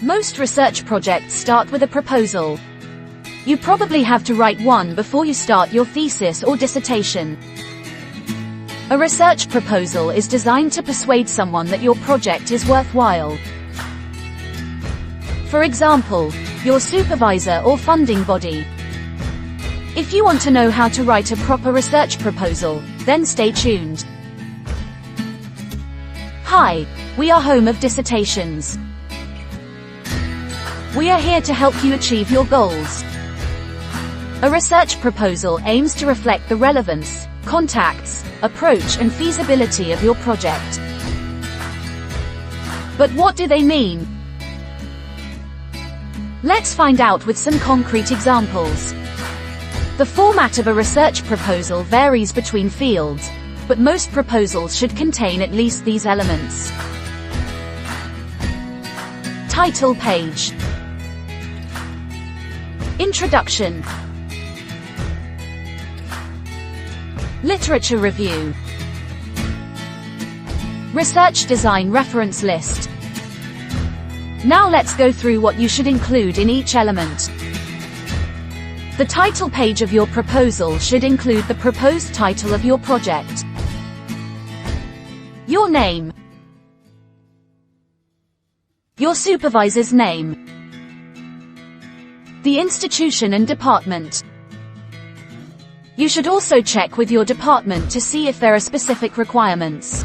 Most research projects start with a proposal. You probably have to write one before you start your thesis or dissertation. A research proposal is designed to persuade someone that your project is worthwhile. For example, your supervisor or funding body. If you want to know how to write a proper research proposal, then stay tuned. Hi, we are home of Dissertations. We are here to help you achieve your goals. A research proposal aims to reflect the relevance, contacts, approach and feasibility of your project. But what do they mean? Let's find out with some concrete examples. The format of a research proposal varies between fields, but most proposals should contain at least these elements. Title page. Introduction. Literature review. Research design reference list. Now let's go through what you should include in each element. The title page of your proposal should include the proposed title of your project, your name, your supervisor's name, the institution and department. You should also check with your department to see if there are specific requirements.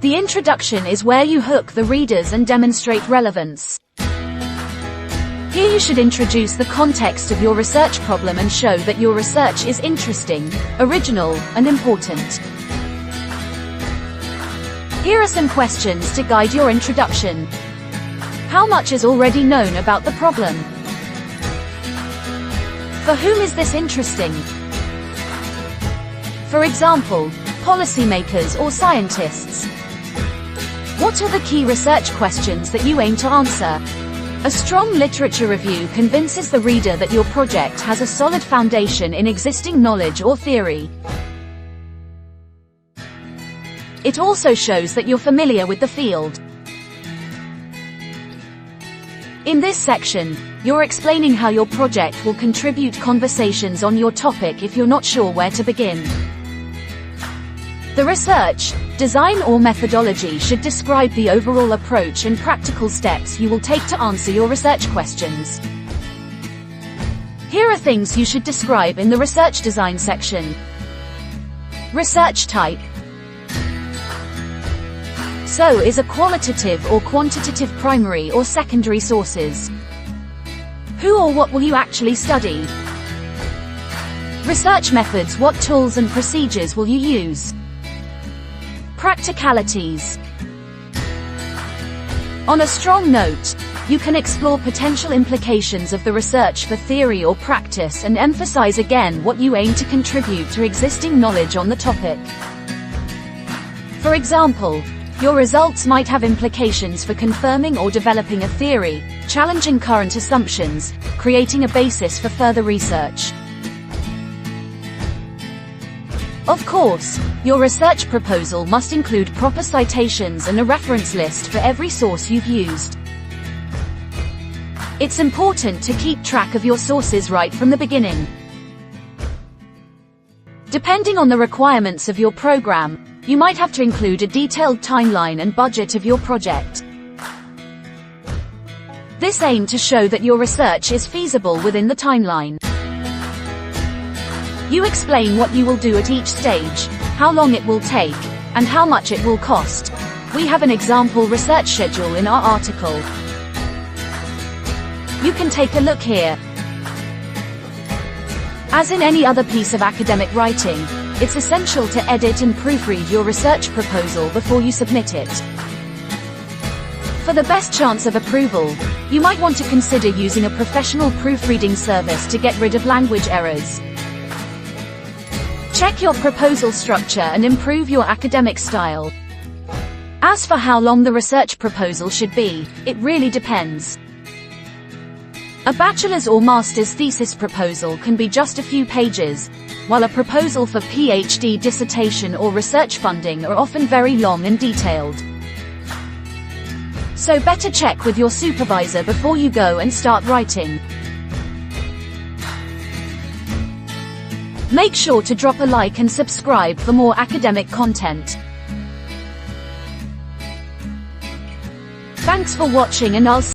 The introduction is where you hook the readers and demonstrate relevance. Here you should introduce the context of your research problem and show that your research is interesting, original, and important. Here are some questions to guide your introduction. How much is already known about the problem? For whom is this interesting? For example, policymakers or scientists. What are the key research questions that you aim to answer? A strong literature review convinces the reader that your project has a solid foundation in existing knowledge or theory. It also shows that you're familiar with the field. In this section, you're explaining how your project will contribute conversations on your topic if you're not sure where to begin. The research, design or methodology should describe the overall approach and practical steps you will take to answer your research questions. Here are things you should describe in the research design section. Research type. So is a qualitative or quantitative primary or secondary sources. Who or what will you actually study? Research methods. What tools and procedures will you use? Practicalities. On a strong note, you can explore potential implications of the research for theory or practice and emphasize again what you aim to contribute to existing knowledge on the topic. For example, your results might have implications for confirming or developing a theory, challenging current assumptions, creating a basis for further research. Of course, your research proposal must include proper citations and a reference list for every source you've used. It's important to keep track of your sources right from the beginning. Depending on the requirements of your program, you might have to include a detailed timeline and budget of your project. This aims to show that your research is feasible within the timeline. You explain what you will do at each stage, how long it will take, and how much it will cost. We have an example research schedule in our article. You can take a look here. As in any other piece of academic writing, it's essential to edit and proofread your research proposal before you submit it. For the best chance of approval, you might want to consider using a professional proofreading service to get rid of language errors. Check your proposal structure and improve your academic style. As for how long the research proposal should be, it really depends. A bachelor's or master's thesis proposal can be just a few pages, while a proposal for PhD dissertation or research funding are often very long and detailed. So better check with your supervisor before you go and start writing. Make sure to drop a like and subscribe for more academic content. Thanks for watching, and I'll